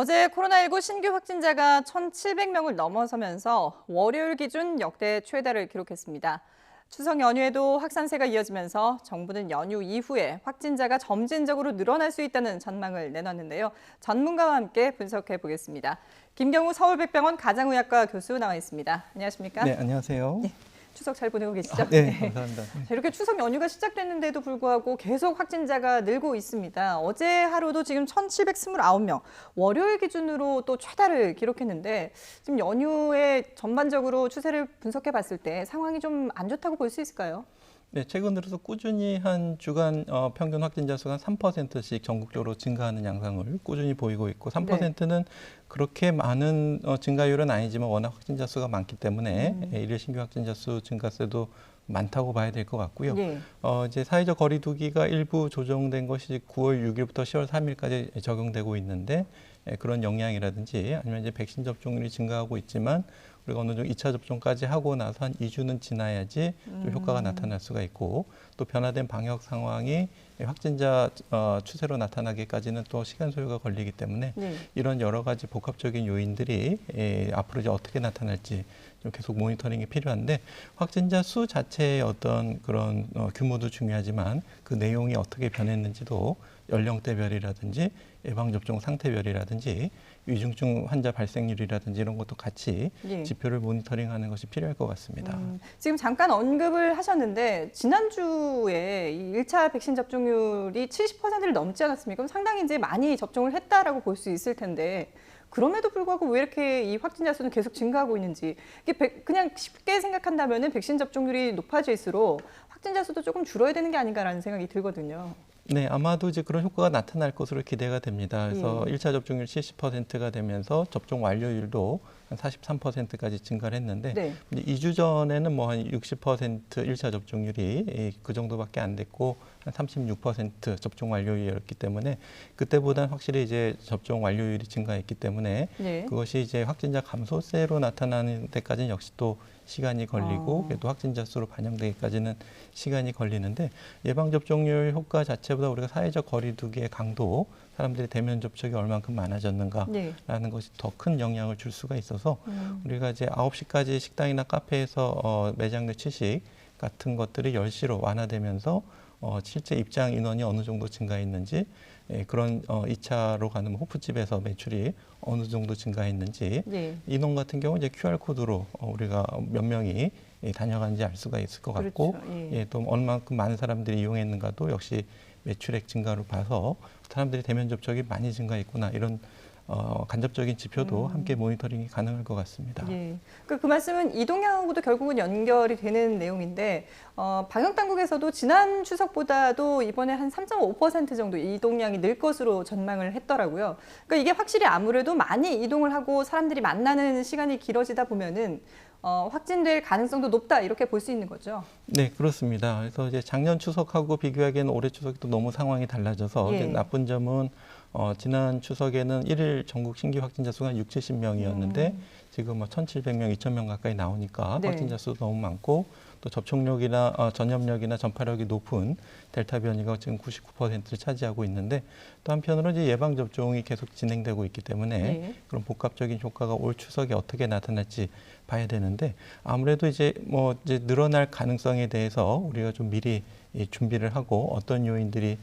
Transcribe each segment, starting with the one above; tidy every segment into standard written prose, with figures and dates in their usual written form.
어제 코로나19 신규 확진자가 1,700명을 넘어서면서 월요일 기준 역대 최다를 기록했습니다. 추석 연휴에도 확산세가 이어지면서 정부는 연휴 이후에 확진자가 점진적으로 늘어날 수 있다는 전망을 내놨는데요. 전문가와 함께 분석해 보겠습니다. 김경우 서울백병원 가장의학과 교수 나와 있습니다. 안녕하십니까? 네, 안녕하세요. 네, 추석 잘 보내고 계시죠? 네, 감사합니다. 자, 이렇게 추석 연휴가 시작됐는데도 불구하고 계속 확진자가 늘고 있습니다. 어제 하루도 지금 1,729명, 월요일 기준으로 또 최다를 기록했는데 지금 연휴의 전반적으로 추세를 분석해 봤을 때 상황이 좀 안 좋다고 볼 수 있을까요? 네, 최근 들어서 꾸준히 한 주간 평균 확진자 수가 3%씩 전국적으로 증가하는 양상을 꾸준히 보이고 있고 3%는 그렇게 많은 증가율은 아니지만 워낙 확진자 수가 많기 때문에 일일 신규 확진자 수 증가세도 많다고 봐야 될 것 같고요. 네. 이제 사회적 거리 두기가 일부 조정된 것이 9월 6일부터 10월 3일까지 적용되고 있는데 그런 영향이라든지 아니면 이제 백신 접종률이 증가하고 있지만 우리가 어느 정도 2차 접종까지 하고 나서 한 2주는 지나야지 좀 효과가 나타날 수가 있고 또 변화된 방역 상황이 확진자 추세로 나타나기까지는 또 시간 소요가 걸리기 때문에 이런 여러 가지 복합적인 요인들이 앞으로 이제 어떻게 나타날지 좀 계속 모니터링이 필요한데 확진자 수 자체의 어떤 그런 규모도 중요하지만 그 내용이 어떻게 변했는지도 연령대별이라든지 예방접종 상태별이라든지 위중증 환자 발생률이라든지 이런 것도 같이 지표를 모니터링하는 것이 필요할 것 같습니다. 지금 잠깐 언급을 하셨는데 지난주에 이 1차 백신 접종률이 70%를 넘지 않았습니까? 그럼 상당히 이제 많이 접종을 했다라고 볼 수 있을 텐데 그럼에도 불구하고 왜 이렇게 이 확진자 수는 계속 증가하고 있는지 이게 그냥 쉽게 생각한다면은 백신 접종률이 높아질수록 확진자 수도 조금 줄어야 되는 게 아닌가라는 생각이 들거든요. 네, 아마도 이제 그런 효과가 나타날 것으로 기대가 됩니다. 그래서 1차 접종률 70%가 되면서 접종 완료율도 한 43%까지 증가를 했는데 2주 전에는 뭐 한 60% 1차 접종률이 그 정도밖에 안 됐고 한 36% 접종 완료율이었기 때문에 그때보다는 확실히 이제 접종 완료율이 증가했기 때문에 그것이 이제 확진자 감소세로 나타나는 데까지는 역시 또 시간이 걸리고 또 확진자 수로 반영되기까지는 시간이 걸리는데 예방접종률 효과 자체보다 우리가 사회적 거리 두기의 강도, 사람들이 대면 접촉이 얼만큼 많아졌는가라는 것이 더 큰 영향을 줄 수가 있어서 우리가 이제 9시까지 식당이나 카페에서 매장 내 취식 같은 것들이 10시로 완화되면서 실제 입장 인원이 어느 정도 증가했는지 그런 2차로 가는 호프집에서 매출이 어느 정도 증가했는지 인원 같은 경우 이제 QR코드로 우리가 몇 명이 다녀가는지 알 수가 있을 것 같고 또 얼마만큼 많은 사람들이 이용했는가도 역시 매출액 증가로 봐서 사람들이 대면 접촉이 많이 증가했구나 이런 간접적인 지표도 함께 모니터링이 가능할 것 같습니다. 그 말씀은 이동량하고도 결국은 연결이 되는 내용인데 방역 당국에서도 지난 추석보다도 이번에 한 3.5% 정도 이동량이 늘 것으로 전망을 했더라고요. 그러니까 이게 확실히 아무래도 많이 이동을 하고 사람들이 만나는 시간이 길어지다 보면은 확진될 가능성도 높다 이렇게 볼 수 있는 거죠. 네, 그렇습니다. 그래서 이제 작년 추석하고 비교하기에는 올해 추석이 또 너무 상황이 달라져서 나쁜 점은 지난 추석에는 일일 전국 신규 확진자 수가 670명이었는데 지금 뭐 1,700명, 2,000명 가까이 나오니까 확진자 수도 너무 많고 또 접촉력이나 전염력이나 전파력이 높은 델타 변이가 지금 99%를 차지하고 있는데 또 한편으로 이제 예방 접종이 계속 진행되고 있기 때문에 그런 복합적인 효과가 올 추석에 어떻게 나타날지 봐야 되는데 아무래도 이제 이제 늘어날 가능성에 대해서 우리가 좀 미리 준비를 하고 어떤 요인들이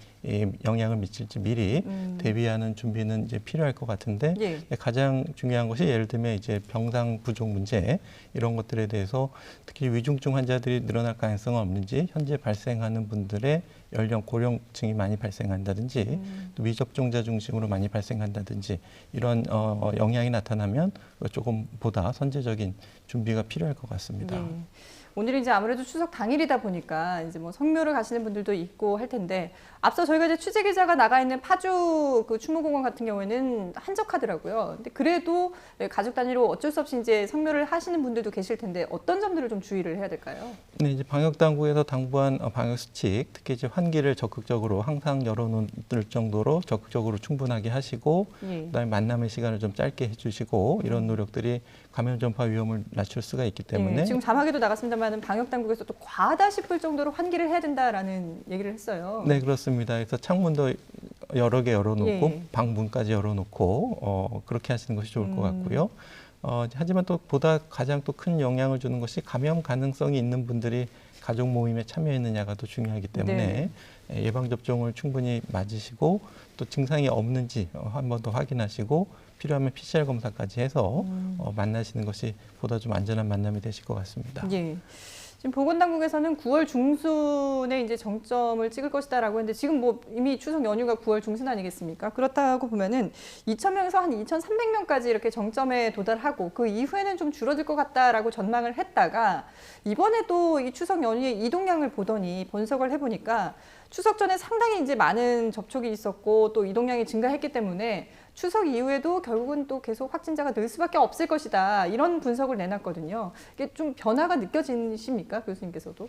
영향을 미칠지 미리 대비하는 준비는 이제 필요할 것 같은데 가장 중요한 것이 예를 들면 이제 병상 부족 문제 이런 것들에 대해서 특히 위중증 환자들이 늘어날 가능성은 없는지 현재 발생하는 분들의 연령 고령층이 많이 발생한다든지 또 미접종자 중심으로 많이 발생한다든지 이런 영향이 나타나면 조금 보다 선제적인 준비가 필요할 것 같습니다. 오늘이 이제 아무래도 추석 당일이다 보니까 이제 뭐 성묘를 가시는 분들도 있고 할 텐데 앞서 저희가 이제 취재 기자가 나가 있는 파주 그 추모공원 같은 경우에는 한적하더라고요. 근데 그래도 가족 단위로 어쩔 수 없이 이제 성묘를 하시는 분들도 계실 텐데 어떤 점들을 좀 주의를 해야 될까요? 네, 이제 방역 당국에서 당부한 방역 수칙, 특히 이제 환기를 적극적으로 항상 열어놓을 정도로 적극적으로 충분하게 하시고 그다음에 만남의 시간을 좀 짧게 해주시고 이런 노력들이 감염 전파 위험을 낮출 수가 있기 때문에 지금 자막에도 나갔습니다만 말씀하는 방역 당국에서 또 과하다 싶을 정도로 환기를 해야 된다라는 얘기를 했어요. 네, 그렇습니다. 그래서 창문도 여러 개 열어놓고 예. 방문까지 열어놓고 그렇게 하시는 것이 좋을 것 같고요. 하지만 또 보다 가장 또 큰 영향을 주는 것이 감염 가능성이 있는 분들이 가족 모임에 참여했느냐가 더 중요하기 때문에 네. 예방접종을 충분히 맞으시고 또 증상이 없는지 한 번 더 확인하시고 필요하면 PCR 검사까지 해서 만나시는 것이 보다 좀 안전한 만남이 되실 것 같습니다. 예. 지금 보건당국에서는 9월 중순에 이제 정점을 찍을 것이다라고 했는데 지금 뭐 이미 추석 연휴가 9월 중순 아니겠습니까? 그렇다고 보면은 2,000명에서 한 2,300명까지 이렇게 정점에 도달하고 그 이후에는 좀 줄어들 것 같다라고 전망을 했다가 이번에도 이 추석 연휴에 이동량을 보더니 분석을 해보니까 추석 전에 상당히 이제 많은 접촉이 있었고 또 이동량이 증가했기 때문에 추석 이후에도 결국은 또 계속 확진자가 늘 수밖에 없을 것이다. 이런 분석을 내놨거든요. 이게 좀 변화가 느껴지십니까, 교수님께서도?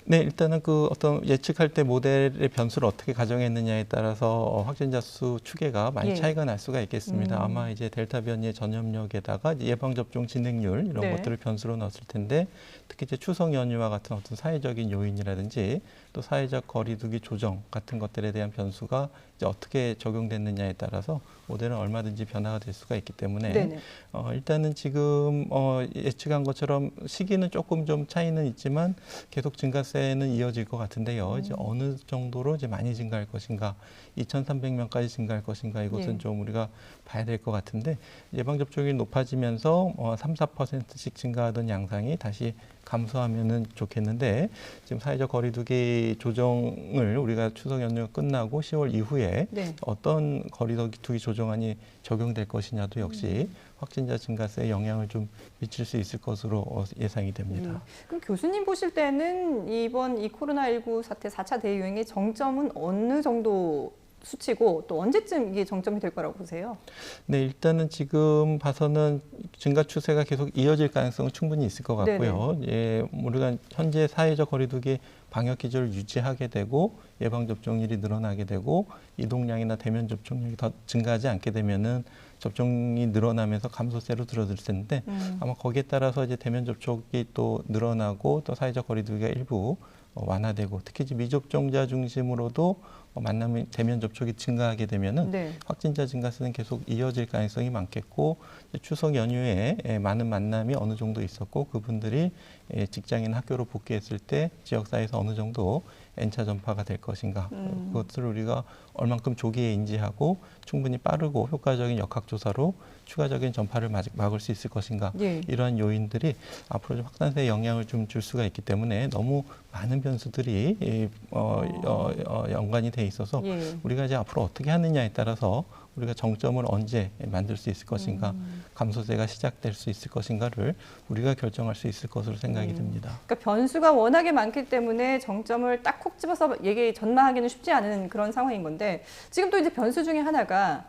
네, 일단은 그 어떤 예측할 때 모델의 변수를 어떻게 가정했느냐에 따라서 확진자 수 추계가 많이 예. 차이가 날 수가 있겠습니다. 아마 이제 델타 변이의 전염력에다가 예방접종 진행률 이런 네. 것들을 변수로 넣었을 텐데 특히 이제 추석 연휴와 같은 어떤 사회적인 요인이라든지 또 사회적 거리두기 조정 같은 것들에 대한 변수가 이제 어떻게 적용됐느냐에 따라서 모델은 얼마든지 변화가 될 수가 있기 때문에 일단은 지금 예측한 것처럼 시기는 조금 좀 차이는 있지만 계속 증가세는 이어질 것 같은데요. 이제 어느 정도로 이제 많이 증가할 것인가, 2,300명까지 증가할 것인가 이것은 좀 우리가 봐야 될 것 같은데 예방 접종이 높아지면서 3, 4%씩 증가하던 양상이 다시 감소하면은 좋겠는데 지금 사회적 거리두기 조정을 우리가 추석 연휴가 끝나고 10월 이후에 어떤 거리두기 조정안이 적용될 것이냐도 역시 확진자 증가세에 영향을 좀 미칠 수 있을 것으로 예상이 됩니다. 그럼 교수님 보실 때는 이번 이 코로나19 사태 4차 대유행의 정점은 어느 정도 수치고 또 언제쯤 이게 정점이 될 거라고 보세요? 네, 일단은 지금 봐서는 증가 추세가 계속 이어질 가능성은 충분히 있을 것 같고요. 예, 우리가 현재 사회적 거리두기 방역 기조를 유지하게 되고 예방 접종률이 늘어나게 되고 이동량이나 대면 접종률이 더 증가하지 않게 되면은 접종이 늘어나면서 감소세로 줄어들 텐데 아마 거기에 따라서 이제 대면 접촉이 또 늘어나고 또 사회적 거리두기가 일부 완화되고 특히 이제 미접종자 중심으로도 만남이 대면 접촉이 증가하게 되면은 확진자 증가세는 계속 이어질 가능성이 많겠고 추석 연휴에 많은 만남이 어느 정도 있었고 그분들이 직장이나 학교로 복귀했을 때 지역사회에서 어느 정도 N차 전파가 될 것인가 그것들을 우리가 얼만큼 조기에 인지하고 충분히 빠르고 효과적인 역학조사로 추가적인 전파를 막을 수 있을 것인가 이러한 요인들이 앞으로 좀 확산세에 영향을 좀 줄 수가 있기 때문에 너무 많은 변수들이 연관이 돼 있어서 우리가 이제 앞으로 어떻게 하느냐에 따라서 우리가 정점을 언제 만들 수 있을 것인가, 감소세가 시작될 수 있을 것인가를 우리가 결정할 수 있을 것으로 생각이 듭니다. 그러니까 변수가 워낙에 많기 때문에 정점을 딱 콕 집어서 전망하기는 쉽지 않은 그런 상황인 건데 지금 또 이제 변수 중에 하나가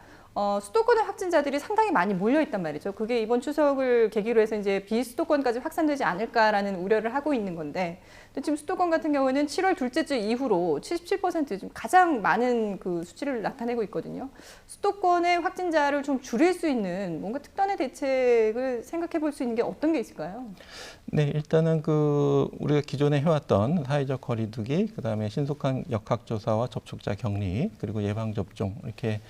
수도권의 확진자들이 상당히 많이 몰려 있단 말이죠. 그게 이번 추석을 계기로 해서 이제 비수도권까지 확산되지 않을까라는 우려를 하고 있는 건데, 근데 지금 수도권 같은 경우에는 7월 둘째 주 이후로 77% 지금 가장 많은 그 수치를 나타내고 있거든요. 수도권의 확진자를 좀 줄일 수 있는 뭔가 특단의 대책을 생각해 볼 수 있는 게 어떤 게 있을까요? 네, 일단은 우리가 기존에 해왔던 사회적 거리두기, 그다음에 신속한 역학조사와 접촉자 격리, 그리고 예방 접종 이렇게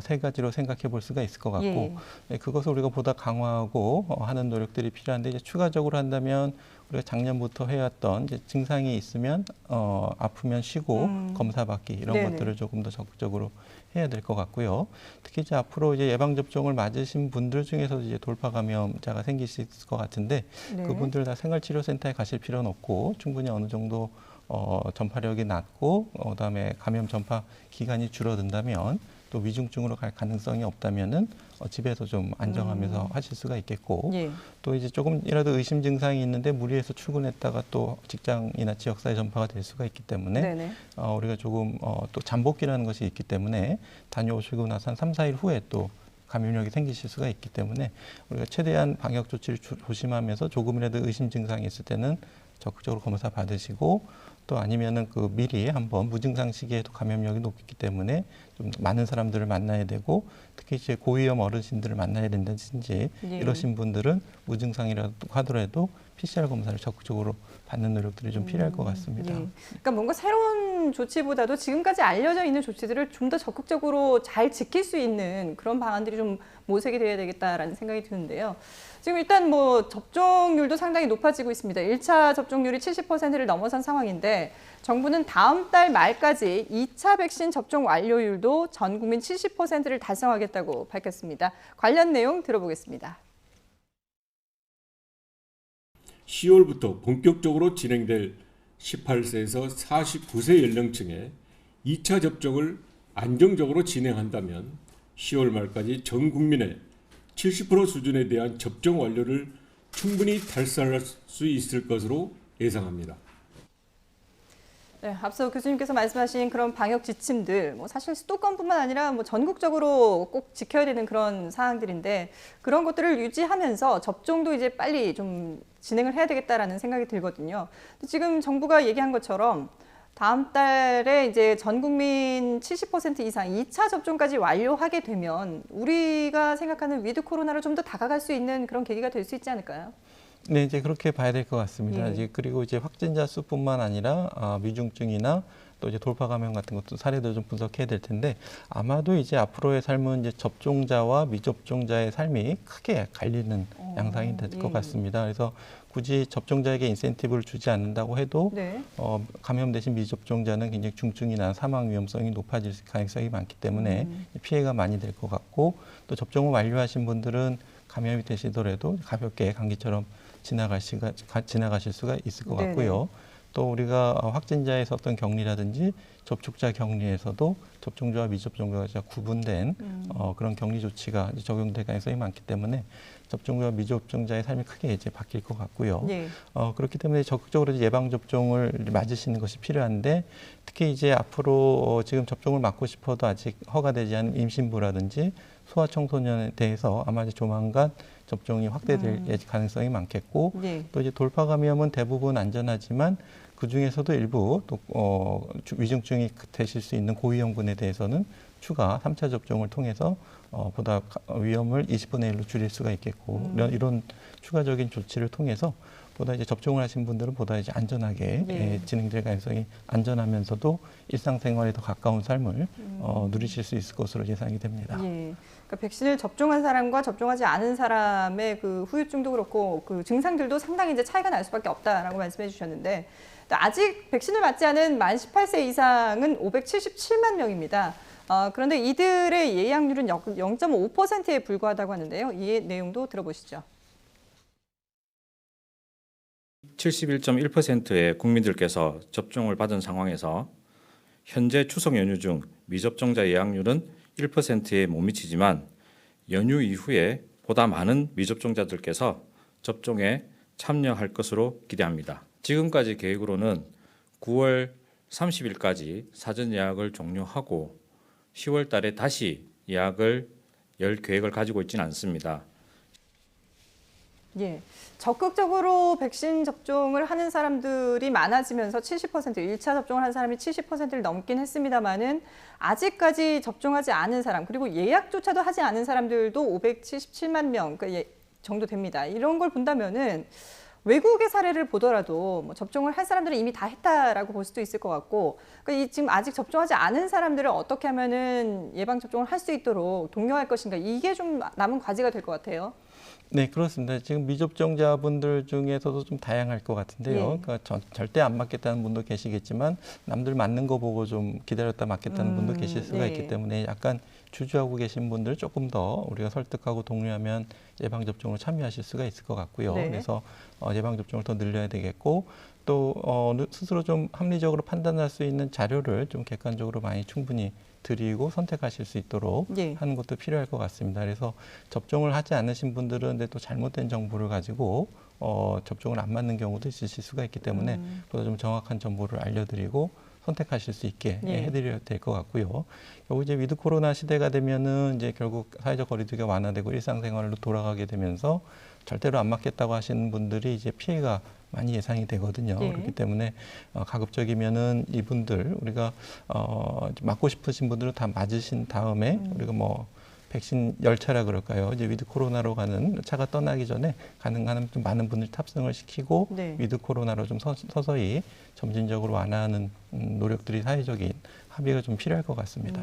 세 가지로 생각해 볼 수가 있을 것 같고 그것을 우리가 보다 강화하고 하는 노력들이 필요한데 이제 추가적으로 한다면 우리가 작년부터 해왔던 이제 증상이 있으면 아프면 쉬고 검사 받기 이런 것들을 조금 더 적극적으로 해야 될 것 같고요. 특히 이제 앞으로 이제 예방 접종을 맞으신 분들 중에서도 이제 돌파 감염자가 생길 수 있을 것 같은데 그분들 다 생활치료센터에 가실 필요는 없고 충분히 어느 정도 전파력이 낮고 그다음에 감염 전파 기간이 줄어든다면 또 위중증으로 갈 가능성이 없다면은 집에서 좀 안정하면서 하실 수가 있겠고 또 이제 조금이라도 의심 증상이 있는데 무리해서 출근했다가 또 직장이나 지역사회 전파가 될 수가 있기 때문에 우리가 조금 또 잠복기라는 것이 있기 때문에 다녀오시고 나서 한 3, 4일 후에 또 감염력이 생기실 수가 있기 때문에 우리가 최대한 방역 조치를 조심하면서 조금이라도 의심 증상이 있을 때는 적극적으로 검사 받으시고 또 아니면은 그 미리 한번 무증상 시기에도 감염력이 높기 때문에 좀 많은 사람들을 만나야 되고 특히 이제 고위험 어르신들을 만나야 된다든지 예. 이러신 분들은 무증상이라도 하더라도 PCR 검사를 적극적으로 받는 노력들이 좀 필요할 것 같습니다. 예. 그러니까 뭔가 새로운 조치보다도 지금까지 알려져 있는 조치들을 좀 더 적극적으로 잘 지킬 수 있는 그런 방안들이 좀 모색이 돼야 되겠다라는 생각이 드는데요. 지금 일단 뭐 접종률도 상당히 높아지고 있습니다. 1차 접종률이 70%를 넘어선 상황인데 정부는 다음 달 말까지 2차 백신 접종 완료율도 전 국민 70%를 달성하겠다고 밝혔습니다. 관련 내용 들어보겠습니다. 10월부터 본격적으로 진행될 18세에서 49세 연령층에 2차 접종을 안정적으로 진행한다면 10월 말까지 전 국민의 70% 수준에 대한 접종 완료를 충분히 달성할 수 있을 것으로 예상합니다. 네, 앞서 교수님께서 말씀하신 그런 방역 지침들, 뭐 사실 수도권뿐만 아니라 뭐 전국적으로 꼭 지켜야 되는 그런 사항들인데 그런 것들을 유지하면서 접종도 이제 빨리 좀 진행을 해야 되겠다라는 생각이 들거든요. 지금 정부가 얘기한 것처럼 다음 달에 이제 전 국민 70% 이상 2차 접종까지 완료하게 되면 우리가 생각하는 위드 코로나로 좀 더 다가갈 수 있는 그런 계기가 될 수 있지 않을까요? 네, 이제 그렇게 봐야 될 것 같습니다. 예. 이제 그리고 이제 확진자 수뿐만 아니라 미중증이나 또 이제 돌파 감염 같은 것도 사례도 좀 분석해야 될 텐데 아마도 이제 앞으로의 삶은 이제 접종자와 미접종자의 삶이 크게 갈리는 양상이 될 것 같습니다. 그래서 굳이 접종자에게 인센티브를 주지 않는다고 해도 네. 감염되신 미접종자는 굉장히 중증이나 사망 위험성이 높아질 가능성이 많기 때문에 피해가 많이 될 것 같고 또 접종을 완료하신 분들은 감염이 되시더라도 가볍게 감기처럼 지나가실 수가 있을 것 같고요. 또 우리가 확진자에서 어떤 격리라든지 접촉자 격리에서도 접종자와 미접종자가 구분된 그런 격리 조치가 적용될 가능성이 많기 때문에 접종자와 미접종자의 삶이 크게 이제 바뀔 것 같고요. 네. 그렇기 때문에 적극적으로 예방 접종을 맞으시는 것이 필요한데 특히 이제 앞으로 지금 접종을 맞고 싶어도 아직 허가되지 않은 임신부라든지 소아청소년에 대해서 아마 이제 조만간 접종이 확대될 가능성이 많겠고 네. 또 이제 돌파 감염은 대부분 안전하지만 그 중에서도 일부 또 위중증이 되실 수 있는 고위험군에 대해서는 추가 3차 접종을 통해서 보다 위험을 20분의 1로 줄일 수가 있겠고 이런 추가적인 조치를 통해서 보다 이제 접종을 하신 분들은 보다 이제 안전하게 진행될 가능성이 안전하면서도 일상생활에 더 가까운 삶을 누리실 수 있을 것으로 예상이 됩니다. 예. 그러니까 백신을 접종한 사람과 접종하지 않은 사람의 그 후유증도 그렇고 그 증상들도 상당히 이제 차이가 날 수밖에 없다라고 말씀해 주셨는데 아직 백신을 맞지 않은 만 18세 이상은 577만 명입니다. 그런데 이들의 예약률은 0.5%에 불과하다고 하는데요. 이 내용도 들어보시죠. 71.1%의 국민들께서 접종을 받은 상황에서 현재 추석 연휴 중 미접종자 예약률은 1%에 못 미치지만 연휴 이후에 보다 많은 미접종자들께서 접종에 참여할 것으로 기대합니다. 지금까지 계획으로는 9월 30일까지 사전 예약을 종료하고 10월 달에 다시 예약을 열 계획을 가지고 있지는 않습니다. 예. 적극적으로 백신 접종을 하는 사람들이 많아지면서 70%, 1차 접종을 한 사람이 70%를 넘긴 했습니다만은 아직까지 접종하지 않은 사람, 그리고 예약조차도 하지 않은 사람들도 577만 명 정도 됩니다. 이런 걸 본다면은 외국의 사례를 보더라도 뭐 접종을 할 사람들은 이미 다 했다라고 볼 수도 있을 것 같고, 그러니까 지금 아직 접종하지 않은 사람들을 어떻게 하면은 예방 접종을 할 수 있도록 독려할 것인가, 이게 좀 남은 과제가 될 것 같아요. 네, 그렇습니다. 지금 미접종자분들 중에서도 좀 다양할 것 같은데요. 그러니까 절대 안 맞겠다는 분도 계시겠지만 남들 맞는 거 보고 좀 기다렸다 맞겠다는 분도 계실 수가 있기 때문에 약간 주저하고 계신 분들 조금 더 우리가 설득하고 독려하면 예방접종을 참여하실 수가 있을 것 같고요. 그래서 예방접종을 더 늘려야 되겠고 또 스스로 좀 합리적으로 판단할 수 있는 자료를 좀 객관적으로 많이 충분히 드리고 선택하실 수 있도록 하는 것도 필요할 것 같습니다. 그래서 접종을 하지 않으신 분들은 근데 또 잘못된 정보를 가지고 접종을 안 맞는 경우도 있으실 수가 있기 때문에 보다 좀 정확한 정보를 알려드리고 선택하실 수 있게 해드려야 될 것 같고요. 결국 이제 위드 코로나 시대가 되면은 이제 결국 사회적 거리두기가 완화되고 일상생활로 돌아가게 되면서 절대로 안 맞겠다고 하시는 분들이 이제 피해가 많이 예상이 되거든요. 예. 그렇기 때문에 가급적이면은 이분들 우리가 맞고 싶으신 분들은 다 맞으신 다음에 우리가 뭐 백신 열차라 그럴까요? 이제 위드 코로나로 가는 차가 떠나기 전에 가능한 좀 많은 분들 탑승을 시키고 네. 위드 코로나로 좀 서서히 점진적으로 완화하는 노력들이 사회적인 합의가 좀 필요할 것 같습니다.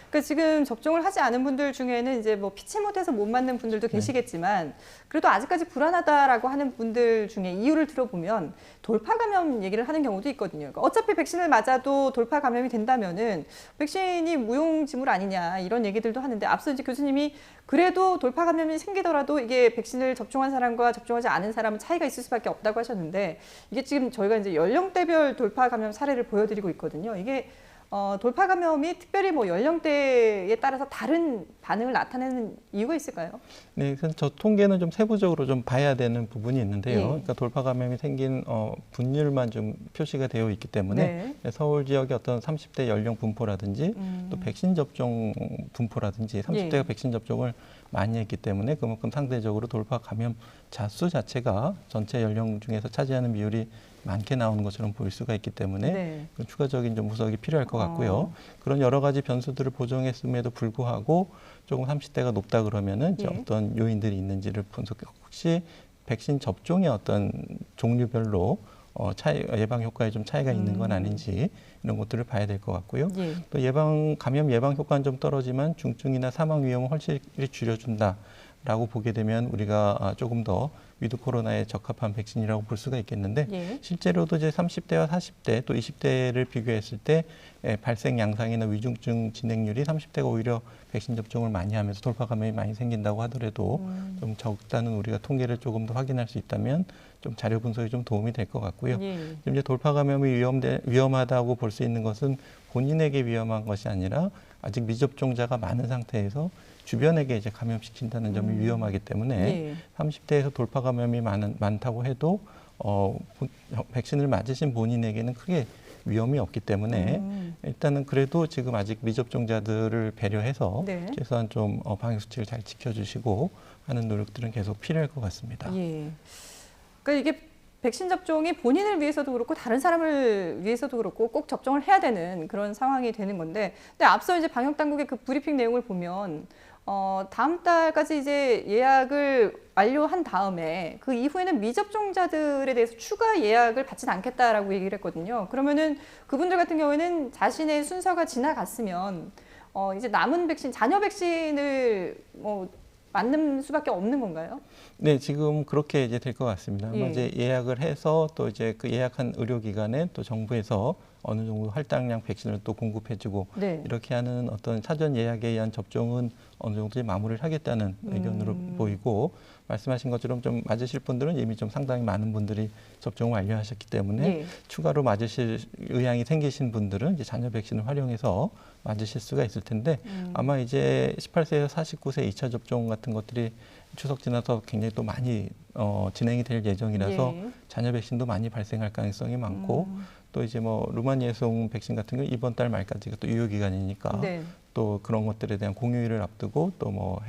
그러니까 지금 접종을 하지 않은 분들 중에는 이제 뭐 피치 못해서 못 맞는 분들도 계시겠지만 그래도 아직까지 불안하다라고 하는 분들 중에 이유를 들어보면 돌파 감염 얘기를 하는 경우도 있거든요. 그러니까 어차피 백신을 맞아도 돌파 감염이 된다면은 백신이 무용지물 아니냐 이런 얘기들도 하는데 앞서 이제 교수님이 그래도 돌파 감염이 생기더라도 이게 백신을 접종한 사람과 접종하지 않은 사람은 차이가 있을 수밖에 없다고 하셨는데 이게 지금 저희가 이제 연령대별 돌파 감염 사례를 보여드리고 있거든요. 이게 돌파 감염이 특별히 뭐 연령대에 따라서 다른 반응을 나타내는 이유가 있을까요? 네, 그래서 저 통계는 좀 세부적으로 좀 봐야 되는 부분이 있는데요. 예. 그러니까 돌파 감염이 생긴 분율만 좀 표시가 되어 있기 때문에 네. 서울 지역의 어떤 30대 연령 분포라든지 또 백신 접종 분포라든지 30대가 예. 백신 접종을 많이 했기 때문에 그만큼 상대적으로 돌파 감염 자수 자체가 전체 연령 중에서 차지하는 비율이 많게 나오는 것처럼 보일 수가 있기 때문에 네. 추가적인 좀 분석이 필요할 것 같고요. 그런 여러 가지 변수들을 보정했음에도 불구하고 조금 30대가 높다 그러면은 이제 예. 어떤 요인들이 있는지를 분석해 혹시 백신 접종의 어떤 종류별로 예방 효과에 좀 차이가 있는 건 아닌지 이런 것들을 봐야 될 것 같고요. 예. 또 감염 예방 효과는 좀 떨어지만 중증이나 사망 위험을 훨씬 줄여준다라고 보게 되면 우리가 조금 더 위드 코로나에 적합한 백신이라고 볼 수가 있겠는데 예. 실제로도 이제 30대와 40대 또 20대를 비교했을 때 발생 양상이나 위중증 진행률이 30대가 오히려 백신 접종을 많이 하면서 돌파 감염이 많이 생긴다고 하더라도 좀 적다는 우리가 통계를 조금 더 확인할 수 있다면 좀 자료 분석이 좀 도움이 될 것 같고요. 예. 지금 이제 돌파 감염이 위험하다고 볼 수 있는 것은 본인에게 위험한 것이 아니라 아직 미접종자가 많은 상태에서 주변에게 이제 감염시킨다는 점이 위험하기 때문에 예. 30대에서 돌파 감염이 많다고 해도 백신을 맞으신 본인에게는 크게 위험이 없기 때문에 일단은 그래도 지금 아직 미접종자들을 배려해서 네. 최소한 좀 방역 수칙을 잘 지켜주시고 하는 노력들은 계속 필요할 것 같습니다. 예. 그러니까 이게 백신 접종이 본인을 위해서도 그렇고 다른 사람을 위해서도 그렇고 꼭 접종을 해야 되는 그런 상황이 되는 건데, 근데 앞서 이제 방역 당국의 그 브리핑 내용을 보면 다음 달까지 이제 예약을 완료한 다음에 그 이후에는 미접종자들에 대해서 추가 예약을 받지는 않겠다라고 얘기를 했거든요. 그러면은 그분들 같은 경우에는 자신의 순서가 지나갔으면 이제 남은 백신, 잔여 백신을 맞는 수밖에 없는 건가요? 네, 지금 그렇게 이제 될 것 같습니다. 아마 예. 이제 예약을 해서 또 이제 그 예약한 의료기관에 또 정부에서 어느 정도 할당량 백신을 또 공급해주고 네. 이렇게 하는 어떤 사전 예약에 의한 접종은 어느 정도 마무리를 하겠다는 의견으로 보이고 말씀하신 것처럼 좀 맞으실 분들은 이미 좀 상당히 많은 분들이 접종을 완료하셨기 때문에 예. 추가로 맞으실 의향이 생기신 분들은 이제 잔여 백신을 활용해서 맞으실 수가 있을 텐데 아마 이제 18세에서 49세 2차 접종 같은 것들이 추석 지나서 굉장히 또 많이 진행이 될 예정이라서 예. 잔여 백신도 많이 발생할 가능성이 많고 또 이제 뭐 루마니에송 백신 같은 경우 이번 달 말까지가 또 유효 기간이니까 네. 또 그런 것들에 대한 공휴일을 앞두고 또 뭐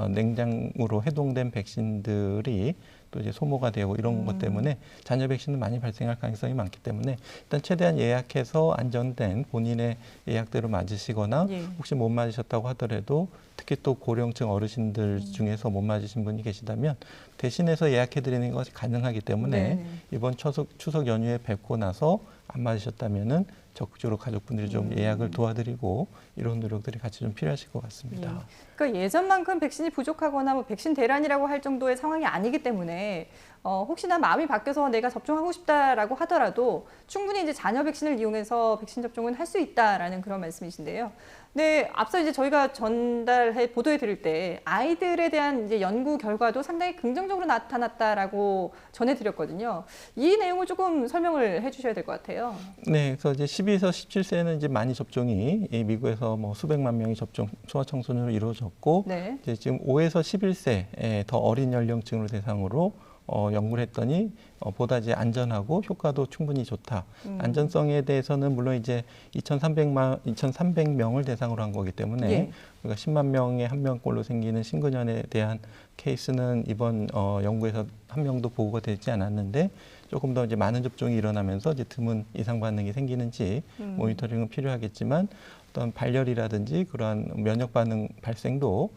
냉장으로 해동된 백신들이 또 이제 소모가 되고 이런 것 때문에 잔여 백신은 많이 발생할 가능성이 많기 때문에 일단 최대한 예약해서 안전된 본인의 예약대로 맞으시거나 예. 혹시 못 맞으셨다고 하더라도 특히 또 고령층 어르신들 중에서 못 맞으신 분이 계시다면 대신해서 예약해드리는 것이 가능하기 때문에 네. 이번 추석 연휴에 뵙고 나서 안 맞으셨다면은 적극적으로 가족분들이 좀 예약을 도와드리고 이런 노력들이 같이 좀 필요하실 것 같습니다. 그러니까 예전만큼 백신이 부족하거나 뭐 백신 대란이라고 할 정도의 상황이 아니기 때문에 혹시나 마음이 바뀌어서 내가 접종하고 싶다라고 하더라도 충분히 이제 잔여 백신을 이용해서 백신 접종은 할 수 있다라는 그런 말씀이신데요. 네, 앞서 이제 저희가 전달해 보도해 드릴 때 아이들에 대한 이제 연구 결과도 상당히 긍정적으로 나타났다라고 전해드렸거든요. 이 내용을 조금 설명을 해주셔야 될 것 같아요. 네, 그래서 이제 12에서 17세는 이제 많이 접종이 미국에서 뭐 수백만 명이 접종 소아청소년으로 이루어졌고 네. 이제 지금 5에서 11세 더 어린 연령층을 대상으로 연구를 했더니 보다 이제 안전하고 효과도 충분히 좋다. 안전성에 대해서는 물론 이제 2,300명을 대상으로 한 거기 때문에 예. 우리가 10만 명에 한 명꼴로 생기는 신근염에 대한 케이스는 이번 연구에서 한 명도 보고가 되지 않았는데 조금 더 이제 많은 접종이 일어나면서 이제 드문 이상 반응이 생기는지 모니터링은 필요하겠지만 어떤 발열이라든지 그러한 면역 반응 발생도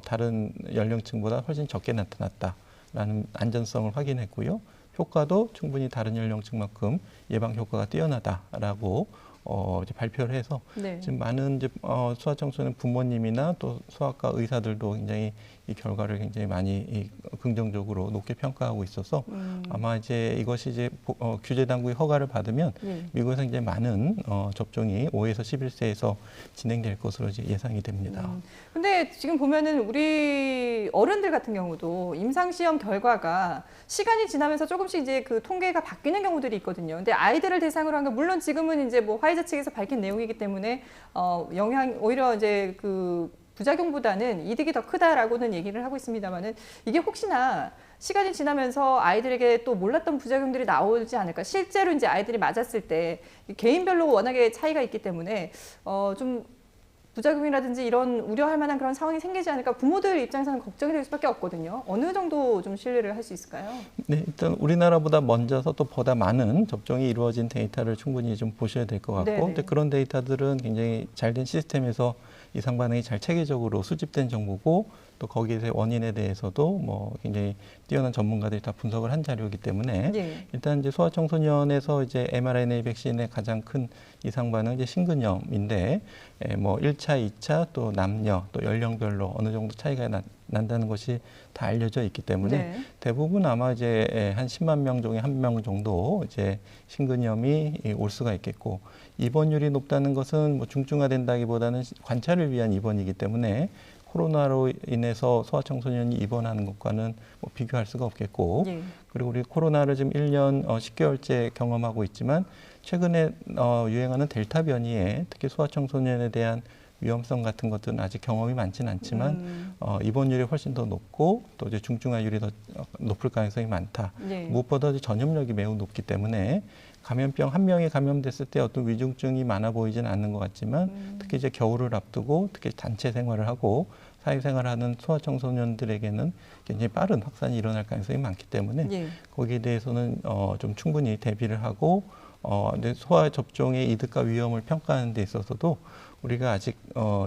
다른 연령층보다 훨씬 적게 나타났다라는 안전성을 확인했고요. 효과도 충분히 다른 연령층만큼 예방 효과가 뛰어나다라고 이제 발표를 해서 네. 지금 많은 이제 소아청소년 부모님이나 또 소아과 의사들도 굉장히 이 결과를 굉장히 많이 긍정적으로 높게 평가하고 있어서 아마 이제 이것이 이제 규제 당국의 허가를 받으면 예. 미국에서 이제 많은 접종이 5에서 11세에서 진행될 것으로 이제 예상이 됩니다. 근데 지금 보면은 우리 어른들 같은 경우도 임상시험 결과가 시간이 지나면서 조금씩 이제 그 통계가 바뀌는 경우들이 있거든요. 근데 아이들을 대상으로 한 건 물론 지금은 이제 뭐 화이자 측에서 밝힌 내용이기 때문에 오히려 이제 그 부작용보다는 이득이 더 크다라고는 얘기를 하고 있습니다만은 이게 혹시나 시간이 지나면서 아이들에게 또 몰랐던 부작용들이 나오지 않을까. 실제로 이제 아이들이 맞았을 때 개인별로 워낙에 차이가 있기 때문에 좀 부작용이라든지 이런 우려할 만한 그런 상황이 생기지 않을까 부모들 입장에서는 걱정이 될 수밖에 없거든요. 어느 정도 좀 신뢰를 할 수 있을까요? 네, 일단 우리나라보다 먼저서 또 보다 많은 접종이 이루어진 데이터를 충분히 좀 보셔야 될 것 같고, 네네. 근데 그런 데이터들은 굉장히 잘된 시스템에서 이상 반응이 잘 체계적으로 수집된 정보고 또 거기에 대해 원인에 대해서도 뭐 굉장히 뛰어난 전문가들이 다 분석을 한 자료이기 때문에 예. 일단 이제 소아청소년에서 이제 mRNA 백신의 가장 큰 이상 반응은 이제 신근염인데 뭐 1차, 2차 또 남녀 또 연령별로 어느 정도 차이가 난다는 것이 다 알려져 있기 때문에 네. 대부분 아마 이제 한 10만 명 중에 1명 정도 이제 신근염이 올 수가 있겠고 입원율이 높다는 것은 뭐 중증화된다기보다는 관찰을 위한 입원이기 때문에 코로나로 인해서 소아청소년이 입원하는 것과는 뭐 비교할 수가 없겠고 예. 그리고 우리 코로나를 지금 1년 10개월째 경험하고 있지만 최근에 유행하는 델타 변이에 특히 소아청소년에 대한 위험성 같은 것들은 아직 경험이 많지는 않지만 입원율이 훨씬 더 높고 또 이제 중증화율이 더 높을 가능성이 많다. 예. 무엇보다 전염력이 매우 높기 때문에 감염병 한 명이 감염됐을 때 어떤 위중증이 많아 보이지는 않는 것 같지만 특히 이제 겨울을 앞두고 특히 단체 생활을 하고 사회생활하는 소아청소년들에게는 굉장히 빠른 확산이 일어날 가능성이 많기 때문에 예. 거기에 대해서는 좀 충분히 대비를 하고 근데 소아 접종의 이득과 위험을 평가하는 데 있어서도 우리가 아직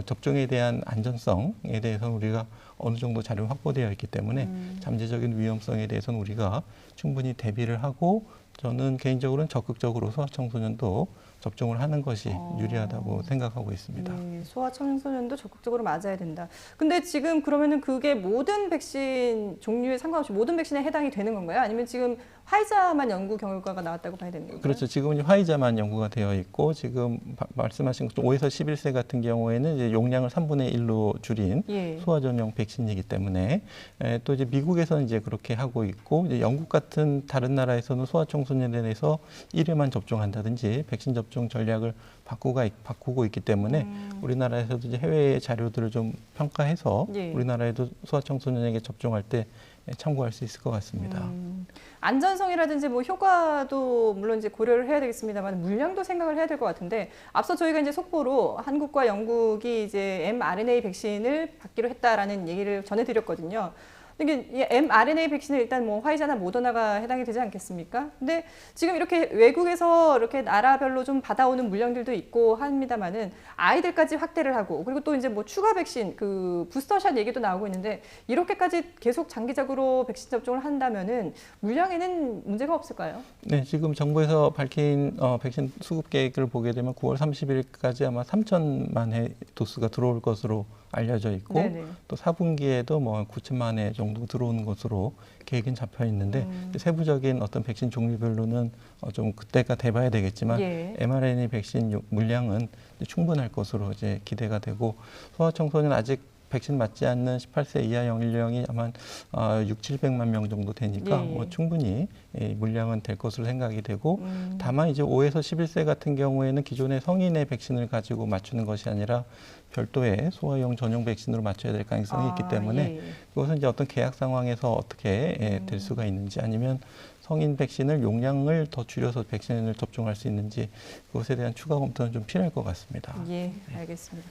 접종에 대한 안전성에 대해서는 우리가 어느 정도 자료가 확보되어 있기 때문에 잠재적인 위험성에 대해서는 우리가 충분히 대비를 하고 저는 개인적으로는 적극적으로 소아청소년도 접종을 하는 것이 유리하다고 생각하고 있습니다. 네, 소아청소년도 적극적으로 맞아야 된다. 근데 지금 그러면은 그게 모든 백신 종류에 상관없이 모든 백신에 해당이 되는 건가요? 아니면 지금 화이자만 연구 결과가 나왔다고 봐야 되는 건가요? 그렇죠. 지금은 화이자만 연구가 되어 있고 지금 말씀하신 것처럼 5에서 11세 같은 경우에는 이제 용량을 3분의 1로 줄인 예. 소아 전용 백신이기 때문에 또 이제 미국에서는 이제 그렇게 하고 있고 이제 영국 같은 다른 나라에서는 소아청소년에 대해서 1회만 접종한다든지 백신 접종 전략을 바꾸고 있기 때문에 우리나라에서도 이제 해외 자료들을 좀 평가해서 예. 우리나라에도 소아청소년에게 접종할 때 참고할 수 있을 것 같습니다. 안전성이라든지 뭐 효과도 물론 이제 고려를 해야 되겠습니다만 물량도 생각을 해야 될 것 같은데 앞서 저희가 이제 속보로 한국과 영국이 이제 mRNA 백신을 받기로 했다라는 얘기를 전해드렸거든요. 이게 mRNA 백신은 일단 뭐 화이자나 모더나가 해당이 되지 않겠습니까? 근데 지금 이렇게 외국에서 이렇게 나라별로 좀 받아오는 물량들도 있고 합니다만은 아이들까지 확대를 하고 그리고 또 이제 뭐 추가 백신 그 부스터샷 얘기도 나오고 있는데 이렇게까지 계속 장기적으로 백신 접종을 한다면은 물량에는 문제가 없을까요? 네, 지금 정부에서 밝힌 백신 수급 계획을 보게 되면 9월 30일까지 아마 3천만 회 도수가 들어올 것으로 알려져 있고 네네. 또 4분기에도 뭐 9천만 회 정도 들어오는 것으로 계획은 잡혀 있는데 세부적인 어떤 백신 종류별로는 좀 그때가 돼봐야 되겠지만 예. mRNA 백신 물량은 충분할 것으로 이제 기대가 되고 소아청소년 아직 백신 맞지 않는 18세 이하 연령이 아마 6,700만 명 정도 되니까 예. 뭐 충분히 물량은 될 것으로 생각이 되고 다만 이제 5에서 11세 같은 경우에는 기존의 성인의 백신을 가지고 맞추는 것이 아니라 별도의 소아용 전용 백신으로 맞춰야 될 가능성이 있기 때문에 예. 그것은 이제 어떤 계약 상황에서 어떻게 될 수가 있는지 아니면 성인 백신을 용량을 더 줄여서 백신을 접종할 수 있는지 그것에 대한 추가 검토는 좀 필요할 것 같습니다. 예, 알겠습니다.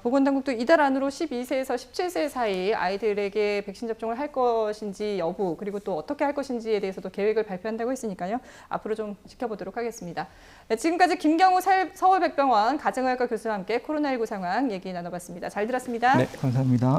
보건당국도 이달 안으로 12세에서 17세 사이 아이들에게 백신 접종을 할 것인지 여부 그리고 또 어떻게 할 것인지에 대해서도 계획을 발표한다고 했으니까요. 앞으로 좀 지켜보도록 하겠습니다. 네, 지금까지 김경우 서울백병원 가정의학과 교수와 함께 코로나19 상황 얘기 나눠봤습니다. 잘 들었습니다. 네, 감사합니다.